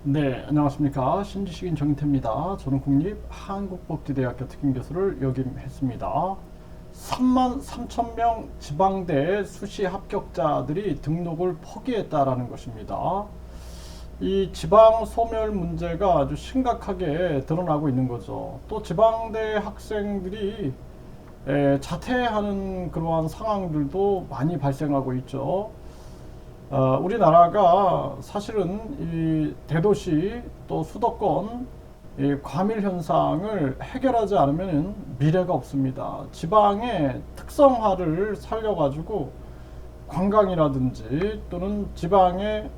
네, 안녕하십니까. 신지식인 정인태입니다. 저는 국립한국복지대학교 특임교수를 역임했습니다. 3만 3천 명 지방대 수시 합격자들이 등록을 포기했다라는 것입니다. 이 지방 소멸 문제가 아주 심각하게 드러나고 있는 거죠. 또 지방대 학생들이 자퇴하는 그러한 상황들도 많이 발생하고 있죠. 우리나라가 사실은 이 대도시 또 수도권 이 과밀 현상을 해결하지 않으면 미래가 없습니다. 지방의 특성화를 살려가지고 관광이라든지 또는 지방의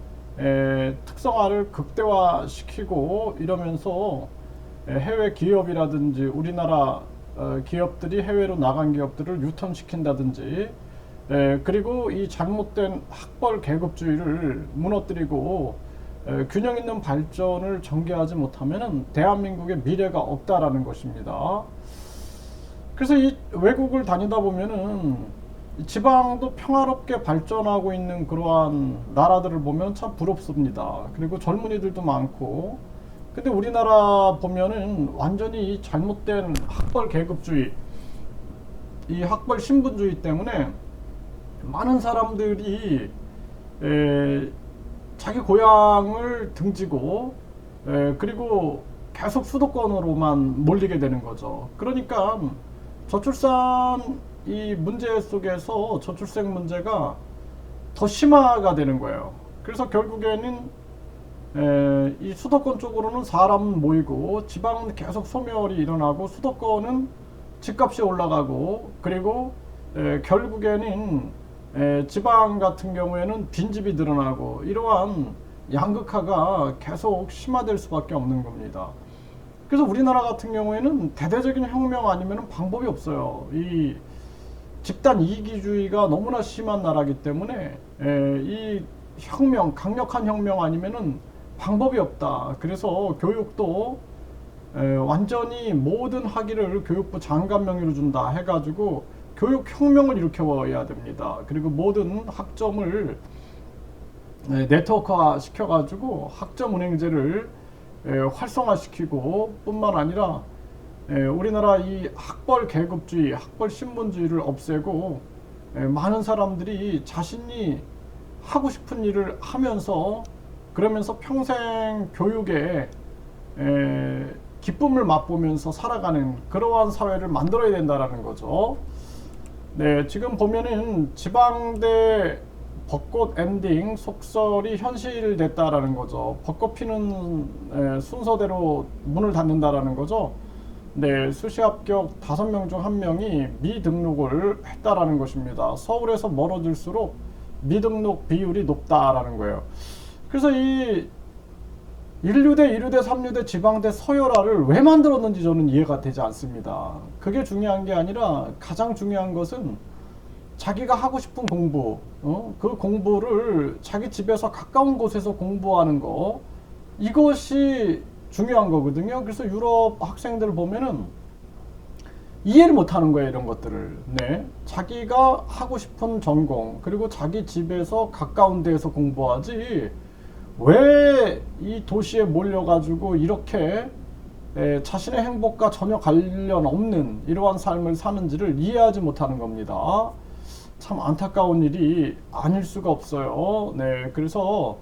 특성화를 극대화시키고 이러면서 해외 기업이라든지 우리나라 기업들이 해외로 나간 기업들을 유턴시킨다든지 그리고 이 잘못된 학벌 계급주의를 무너뜨리고 균형 있는 발전을 전개하지 못하면 대한민국의 미래가 없다라는 것입니다. 그래서 이 외국을 다니다 보면은 지방도 평화롭게 발전하고 있는 그러한 나라들을 보면 참 부럽습니다. 그리고 젊은이들도 많고. 근데 우리나라 보면은 완전히 이 잘못된 학벌 계급주의, 이 학벌 신분주의 때문에 많은 사람들이 자기 고향을 등지고 그리고 계속 수도권으로만 몰리게 되는 거죠. 그러니까 저출산 이 문제 속에서 저출생 문제가 더 심화가 되는 거예요. 그래서 결국에는 이 수도권 쪽으로는 사람 모이고 지방은 계속 소멸이 일어나고 수도권은 집값이 올라가고 그리고 결국에는 지방 같은 경우에는 빈집이 늘어나고 이러한 양극화가 계속 심화될 수밖에 없는 겁니다. 그래서 우리나라 같은 경우에는 대대적인 혁명 아니면 방법이 없어요. 이 집단 이기주의가 너무나 심한 나라이기 때문에 이 혁명, 강력한 혁명 아니면은 방법이 없다. 그래서 교육도 완전히 모든 학위를 교육부 장관 명의로 준다 해가지고 교육혁명을 일으켜야 됩니다. 그리고 모든 학점을 네트워크화 시켜가지고 학점은행제를 활성화시키고 뿐만 아니라 우리나라 이 학벌 계급주의, 학벌 신분주의를 없애고 많은 사람들이 자신이 하고 싶은 일을 하면서 그러면서 평생 교육에 기쁨을 맛보면서 살아가는 그러한 사회를 만들어야 된다라는 거죠. 네, 지금 보면은 지방대 벚꽃 엔딩 속설이 현실됐다라는 거죠. 벚꽃 피는 순서대로 문을 닫는다라는 거죠. 네, 수시 합격 5명 중 1명이 미등록을 했다라는 것입니다. 서울에서 멀어질수록 미등록 비율이 높다라는 거예요. 그래서 이 1류대, 2류대, 3류대, 지방대 서열화를 왜 만들었는지 저는 이해가 되지 않습니다. 그게 중요한 게 아니라 가장 중요한 것은 자기가 하고 싶은 공부, 그 공부를 자기 집에서 가까운 곳에서 공부하는 거, 이것이 중요한 거거든요. 그래서 유럽 학생들 보면은 이해를 못 하는 거예요, 이런 것들을. 네. 자기가 하고 싶은 전공, 그리고 자기 집에서 가까운 데에서 공부하지, 왜 이 도시에 몰려가지고 이렇게 자신의 행복과 전혀 관련 없는 이러한 삶을 사는지를 이해하지 못하는 겁니다. 참 안타까운 일이 아닐 수가 없어요. 네, 그래서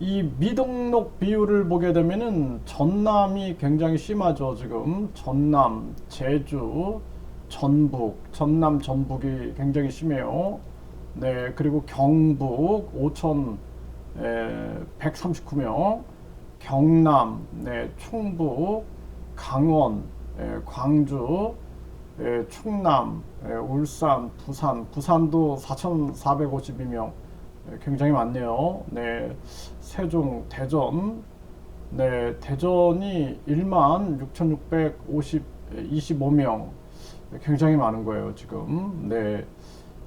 이 미등록 비율을 보게 되면은 전남이 굉장히 심하죠. 지금 전남, 제주, 전북, 전남, 전북이 굉장히 심해요. 네, 그리고 경북 5,139명, 경남, 네, 충북, 강원, 광주, 충남, 울산, 부산도 4,452명, 굉장히 많네요. 네, 세종, 대전, 네, 대전이 16,625명, 굉장히 많은 거예요, 지금. 네,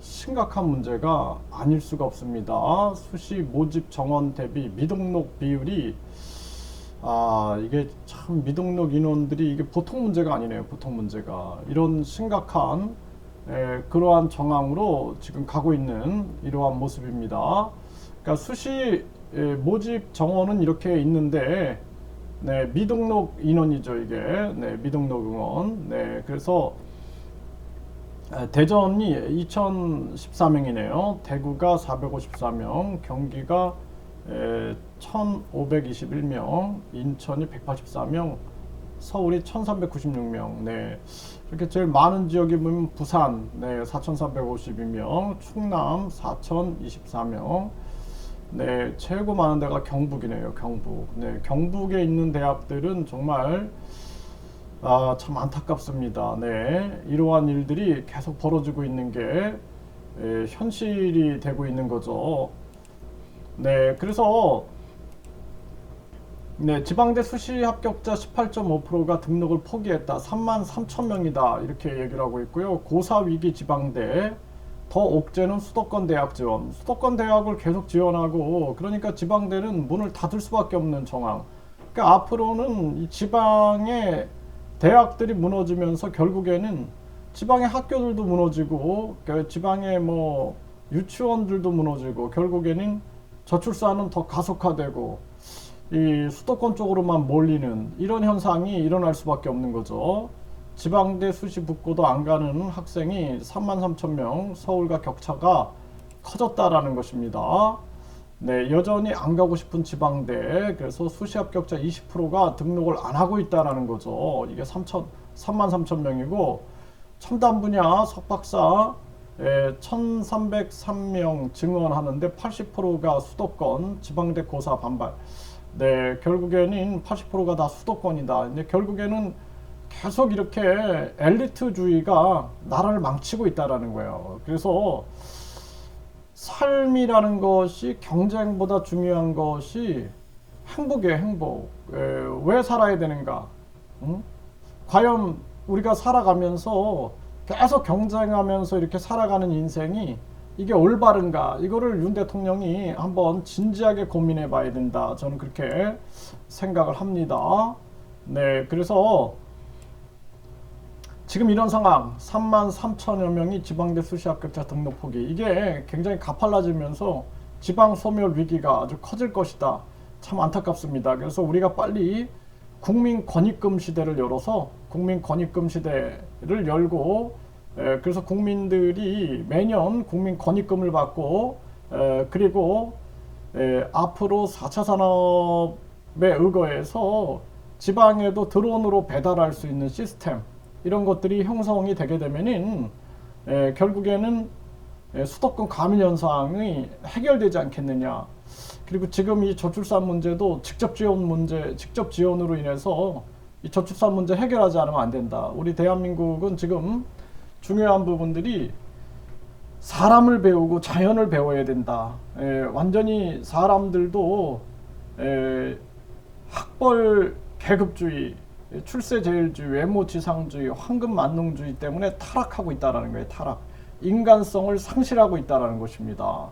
심각한 문제가 아닐 수가 없습니다. 수시 모집 정원 대비 미등록 비율이 이게 참 미등록 인원들이 이게 보통 문제가 아니네요. 보통 문제가 이런 심각한 그러한 정황으로 지금 가고 있는 이러한 모습입니다. 그러니까 수시 모집 정원은 이렇게 있는데, 네, 미등록 인원이죠, 이게. 네, 미등록 응원. 네, 그래서 대전이 2014명이네요. 대구가 454명, 경기가 1521명, 인천이 184명, 서울이 1396명. 네. 이렇게 제일 많은 지역이 보면 부산, 네, 4352명, 충남 4024명. 네, 최고 많은 데가 경북이네요, 경북. 네, 경북에 있는 대학들은 정말 참 안타깝습니다. 네, 이러한 일들이 계속 벌어지고 있는 게 현실이 되고 있는 거죠. 네, 그래서 네, 지방대 수시 합격자 18.5%가 등록을 포기했다. 33,000명이다. 이렇게 얘기를 하고 있고요. 고사 위기 지방대, 더 옥죄는 수도권 대학 지원. 수도권 대학을 계속 지원하고, 그러니까 지방대는 문을 닫을 수밖에 없는 정황. 그러니까 앞으로는 이 지방의 대학들이 무너지면서 결국에는 지방의 학교들도 무너지고, 지방의 뭐 유치원들도 무너지고, 결국에는 저출산은 더 가속화되고, 이 수도권 쪽으로만 몰리는 이런 현상이 일어날 수밖에 없는 거죠. 지방대 수시 붙고도 안 가는 학생이 33,000명, 서울과 격차가 커졌다라는 것입니다. 네, 여전히 안 가고 싶은 지방대, 그래서 수시 합격자 20%가 등록을 안 하고 있다라는 거죠. 이게 33,000명이고, 첨단 분야 석박사 1,303명 증원하는데 80%가 수도권, 지방대 고사 반발. 네, 결국에는 80%가 다 수도권이다. 근데 결국에는 계속 이렇게 엘리트주의가 나라를 망치고 있다라는 거예요. 그래서 삶이라는 것이 경쟁보다 중요한 것이 행복이에요, 행복. 왜 살아야 되는가? 응? 과연 우리가 살아가면서 계속 경쟁하면서 이렇게 살아가는 인생이 이게 올바른가? 이거를 윤 대통령이 한번 진지하게 고민해 봐야 된다. 저는 그렇게 생각을 합니다. 네, 그래서 지금 이런 상황, 33,000여 명이 지방대 수시 합격자 등록 포기. 이게 굉장히 가팔라지면서 지방 소멸 위기가 아주 커질 것이다. 참 안타깝습니다. 그래서 우리가 빨리 국민 권익금 시대를 열어서 국민 권익금 시대를 열고, 그래서 국민들이 매년 국민 권익금을 받고, 그리고 앞으로 4차 산업에 의거해서 지방에도 드론으로 배달할 수 있는 시스템, 이런 것들이 형성이 되게 되면은 결국에는 수도권 가밀 현상이 해결되지 않겠느냐. 그리고 지금 이 저출산 문제도 직접 지원 문제, 직접 지원으로 인해서 이 저출산 문제 해결하지 않으면 안 된다. 우리 대한민국은 지금 중요한 부분들이 사람을 배우고 자연을 배워야 된다. 완전히 사람들도 학벌 계급주의, 출세제일주의, 외모지상주의, 황금만능주의 때문에 타락하고 있다는 거예요. 타락. 인간성을 상실하고 있다는 것입니다.